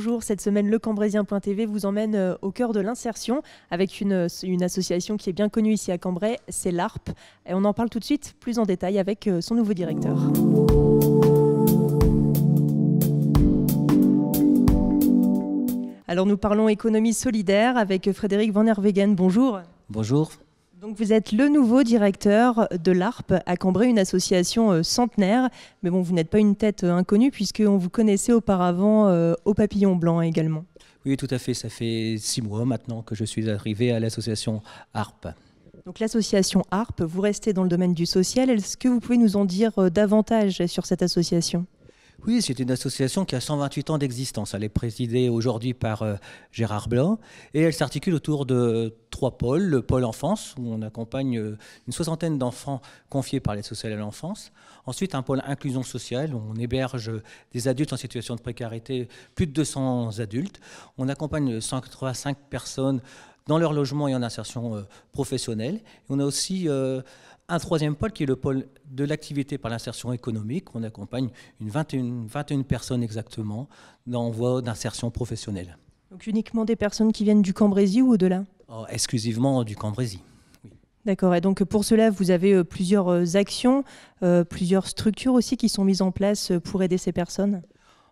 Bonjour, cette semaine, lecambraisien.tv vous emmène au cœur de l'insertion avec une association qui est bien connue ici à Cambrai, c'est l'ARP. Et on en parle tout de suite plus en détail avec son nouveau directeur. Alors nous parlons économie solidaire avec Frédéric Van Herwegen. Bonjour. Bonjour. Donc vous êtes le nouveau directeur de l'ARP à Cambrai, une association centenaire. Mais bon, vous n'êtes pas une tête inconnue puisqu'on vous connaissait auparavant au Papillon Blanc également. Oui, tout à fait. Ça fait 6 mois maintenant que je suis arrivé à l'association ARP. Donc l'association ARP, vous restez dans le domaine du social. Est-ce que vous pouvez nous en dire davantage sur cette association ? Oui, c'est une association qui a 128 ans d'existence. Elle est présidée aujourd'hui par Gérard Blanc et elle s'articule autour de 3 pôles. Le pôle enfance, où on accompagne une soixantaine d'enfants confiés par l'aide sociale à l'enfance. Ensuite, un pôle inclusion sociale, où on héberge des adultes en situation de précarité, plus de 200 adultes. On accompagne 185 personnes dans leur logement et en insertion professionnelle. Et on a aussi un 3e pôle qui est le pôle de l'activité par l'insertion économique. On accompagne une 21 personnes exactement dans voie d'insertion professionnelle. Donc uniquement des personnes qui viennent du Cambrésis ou au-delà ? Exclusivement du Cambrésis. Oui. D'accord. Et donc pour cela, vous avez plusieurs actions, plusieurs structures aussi qui sont mises en place pour aider ces personnes ?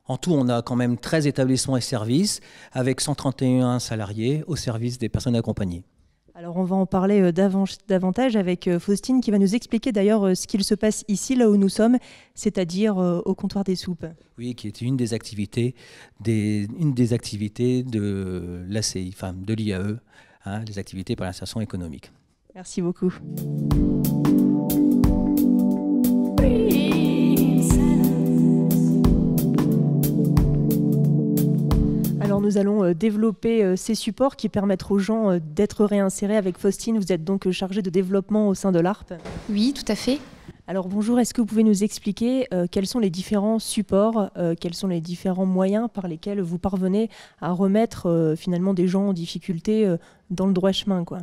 En tout, on a quand même 13 établissements et services avec 131 salariés au service des personnes accompagnées. Alors on va en parler davantage avec Faustine qui va nous expliquer d'ailleurs ce qu'il se passe ici, là où nous sommes, c'est-à-dire au comptoir des soupes. Oui, qui est une des activités, de l'ACI, enfin de l'IAE, les activités par l'insertion économique. Merci beaucoup. Alors nous allons développer ces supports qui permettent aux gens d'être réinsérés. Avec Faustine, vous êtes donc chargée de développement au sein de l'ARP. Oui, tout à fait. Alors bonjour, est-ce que vous pouvez nous expliquer quels sont les différents supports, quels sont les différents moyens par lesquels vous parvenez à remettre finalement des gens en difficulté dans le droit chemin, quoi ?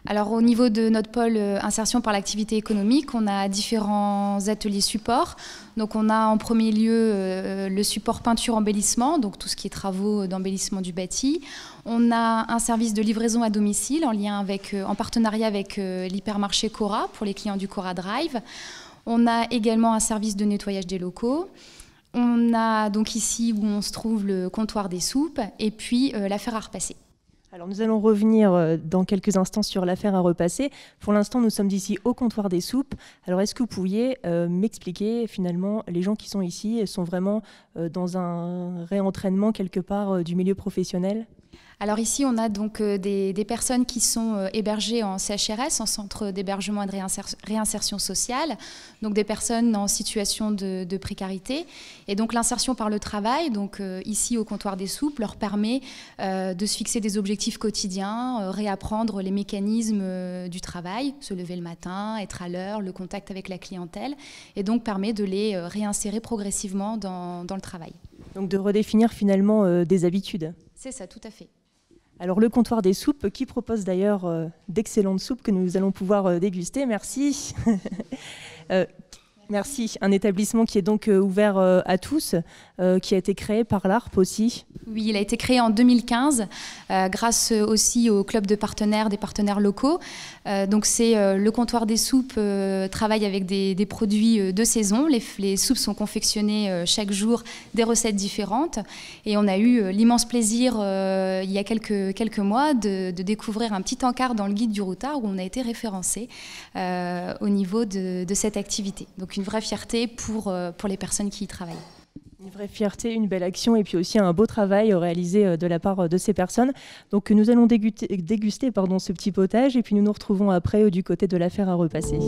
Alors au niveau de notre pôle insertion par l'activité économique, on a différents ateliers supports. Donc on a en premier lieu le support peinture-embellissement, donc tout ce qui est travaux d'embellissement du bâti. On a un service de livraison à domicile en partenariat avec l'hypermarché Cora pour les clients du Cora Drive. On a également un service de nettoyage des locaux. On a donc ici où on se trouve le comptoir des soupes et puis l'affaire à repasser. Alors nous allons revenir dans quelques instants sur l'affaire à repasser. Pour l'instant, nous sommes ici au comptoir des soupes. Alors est-ce que vous pourriez m'expliquer finalement, les gens qui sont ici sont vraiment dans un réentraînement quelque part du milieu professionnel ? Alors ici, on a donc des personnes qui sont hébergées en CHRS, en centre d'hébergement et de réinsertion sociale, donc des personnes en situation de précarité. Et donc l'insertion par le travail, donc ici au comptoir des soupes, leur permet de se fixer des objectifs quotidiens, réapprendre les mécanismes du travail, se lever le matin, être à l'heure, le contact avec la clientèle, et donc permet de les réinsérer progressivement dans le travail. Donc de redéfinir finalement des habitudes. C'est ça, tout à fait. Alors le comptoir des soupes qui propose d'ailleurs d'excellentes soupes que nous allons pouvoir déguster, merci. Merci, un établissement qui est donc ouvert à tous, qui a été créé par l'ARP aussi. Oui, il a été créé en 2015 grâce aussi au club de partenaires, des partenaires locaux. Donc c'est le comptoir des soupes travaille avec des produits de saison. Les soupes sont confectionnées chaque jour des recettes différentes. Et on a eu l'immense plaisir il y a quelques mois de découvrir un petit encart dans le guide du routard où on a été référencé au niveau de cette activité. Donc une vraie fierté pour les personnes qui y travaillent. Une vraie fierté, une belle action et puis aussi un beau travail réalisé de la part de ces personnes. Donc nous allons déguster ce petit potage et puis nous nous retrouvons après du côté de l'affaire à repasser.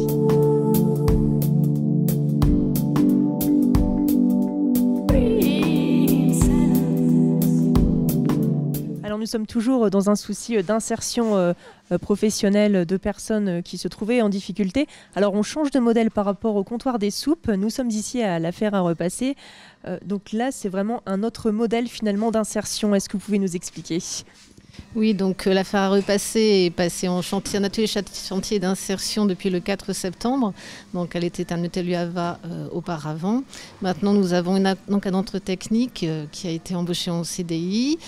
Alors nous sommes toujours dans un souci d'insertion professionnelle de personnes qui se trouvaient en difficulté. Alors on change de modèle par rapport au comptoir des soupes. Nous sommes ici à l'affaire à repasser. Donc là, c'est vraiment un autre modèle finalement d'insertion. Est-ce que vous pouvez nous expliquer ? Oui, donc l'affaire à repasser est passée en chantier, un atelier chantier d'insertion depuis le 4 septembre. Donc elle était un atelier AVA auparavant. Maintenant, nous avons une encadrante technique qui a été embauchée en CDI,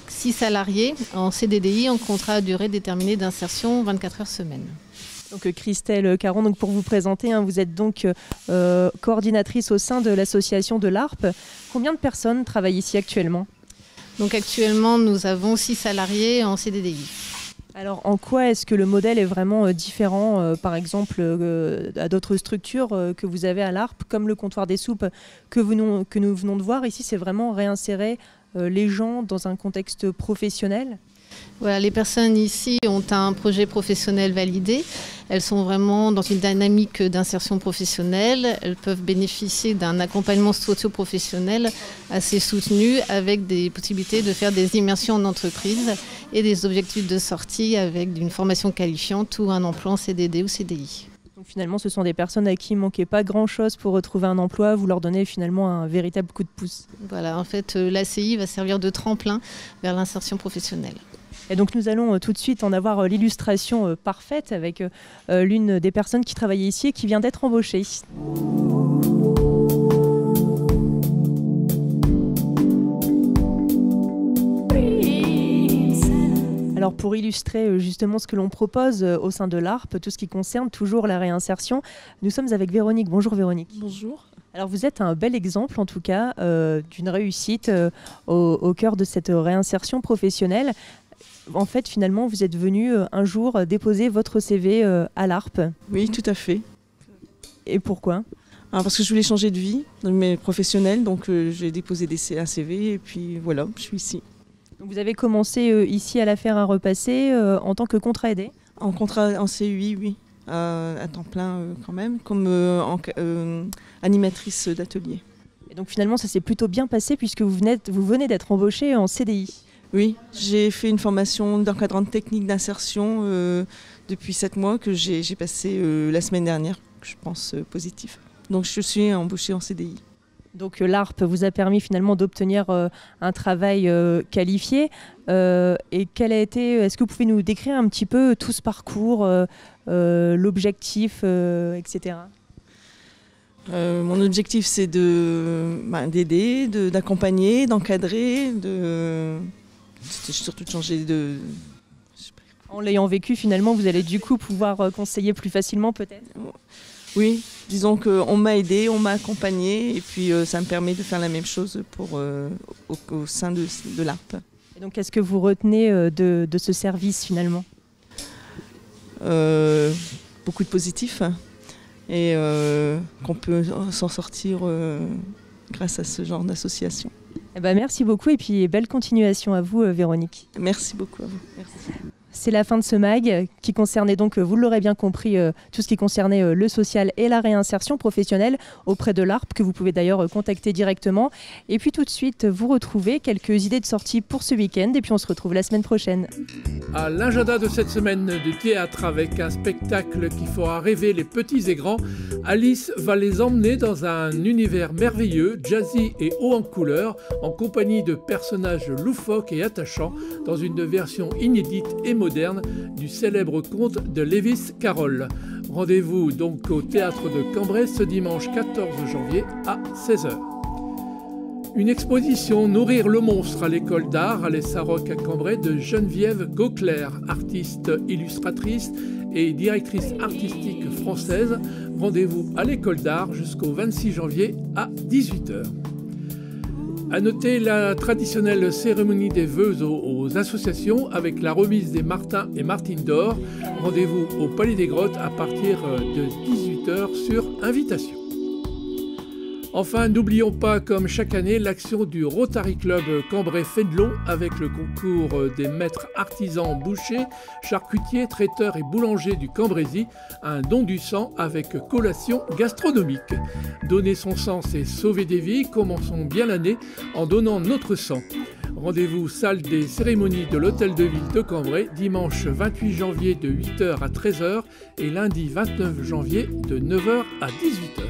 6 salariés en CDDI en contrat à durée déterminée d'insertion 24 heures semaine. Donc Christelle Caron, donc pour vous présenter, vous êtes donc coordinatrice au sein de l'association de l'ARP. Combien de personnes travaillent ici actuellement ? Donc actuellement, nous avons 6 salariés en CDDI. Alors en quoi est-ce que le modèle est vraiment différent, par exemple, à d'autres structures que vous avez à l'ARP, comme le comptoir des soupes que nous venons de voir? Ici, c'est vraiment réinsérer les gens dans un contexte professionnel. Voilà, les personnes ici ont un projet professionnel validé. Elles sont vraiment dans une dynamique d'insertion professionnelle. Elles peuvent bénéficier d'un accompagnement socio-professionnel assez soutenu avec des possibilités de faire des immersions en entreprise et des objectifs de sortie avec une formation qualifiante ou un emploi en CDD ou CDI. Donc finalement, ce sont des personnes à qui il ne manquait pas grand-chose pour retrouver un emploi. Vous leur donnez finalement un véritable coup de pouce. Voilà, en fait, l'ACI va servir de tremplin vers l'insertion professionnelle. Et donc nous allons tout de suite en avoir l'illustration parfaite avec l'une des personnes qui travaillait ici et qui vient d'être embauchée. Alors pour illustrer justement ce que l'on propose au sein de l'ARP, tout ce qui concerne toujours la réinsertion, nous sommes avec Véronique. Bonjour Véronique. Bonjour. Alors vous êtes un bel exemple en tout cas d'une réussite au cœur de cette réinsertion professionnelle. En fait, finalement, vous êtes venu un jour déposer votre CV à l'ARP. Oui, tout à fait. Et pourquoi ? Parce que je voulais changer de vie, mais professionnelle, donc j'ai déposé un CV et puis voilà, je suis ici. Donc vous avez commencé ici à l'affaire à repasser en tant que contrat aidé ? En contrat en CUI, oui, à temps plein quand même, comme animatrice d'atelier. Et donc finalement, ça s'est plutôt bien passé puisque vous venez d'être embauchée en CDI. Oui, j'ai fait une formation d'encadrante technique d'insertion depuis 7 mois que j'ai passé la semaine dernière, que je pense positif. Donc je suis embauchée en CDI. Donc l'ARP vous a permis finalement d'obtenir un travail qualifié. Et quel a été, est-ce que vous pouvez nous décrire un petit peu tout ce parcours, l'objectif, etc. Mon objectif c'est d'aider, d'accompagner, d'encadrer, surtout de changer de... En l'ayant vécu, finalement, vous allez du coup pouvoir conseiller plus facilement peut-être ? Oui, disons qu'on m'a aidé, on m'a accompagné et puis ça me permet de faire la même chose au sein de l'ARP. Et donc, qu'est-ce que vous retenez de ce service finalement ? Beaucoup de positifs et qu'on peut s'en sortir grâce à ce genre d'association. Eh ben, merci beaucoup et puis belle continuation à vous Véronique. Merci beaucoup à vous. Merci. C'est la fin de ce mag qui concernait donc, vous l'aurez bien compris, tout ce qui concernait le social et la réinsertion professionnelle auprès de l'ARP, que vous pouvez d'ailleurs contacter directement. Et puis tout de suite, vous retrouvez quelques idées de sortie pour ce week-end et puis on se retrouve la semaine prochaine. À l'agenda de cette semaine de théâtre avec un spectacle qui fera rêver les petits et grands, Alice va les emmener dans un univers merveilleux, jazzy et haut en couleurs, en compagnie de personnages loufoques et attachants, dans une version inédite et moderne du célèbre conte de Lewis Carroll. Rendez-vous donc au théâtre de Cambrai ce dimanche 14 janvier à 16h. Une exposition Nourrir le monstre à l'école d'art à l'Essaroc à Cambrai de Geneviève Gauclair, artiste illustratrice et directrice artistique française. Rendez-vous à l'école d'art jusqu'au 26 janvier à 18h. À noter la traditionnelle cérémonie des vœux aux associations avec la remise des Martins et Martines d'or. Rendez-vous au Palais des Grottes à partir de 18h sur invitation. Enfin, n'oublions pas, comme chaque année, l'action du Rotary Club Cambrai-Fénelon avec le concours des maîtres artisans bouchers, charcutiers, traiteurs et boulangers du Cambrésis, un don du sang avec collation gastronomique. Donner son sang, c'est sauver des vies. Commençons bien l'année en donnant notre sang. Rendez-vous salle des cérémonies de l'Hôtel de Ville de Cambrai, dimanche 28 janvier de 8h à 13h et lundi 29 janvier de 9h à 18h.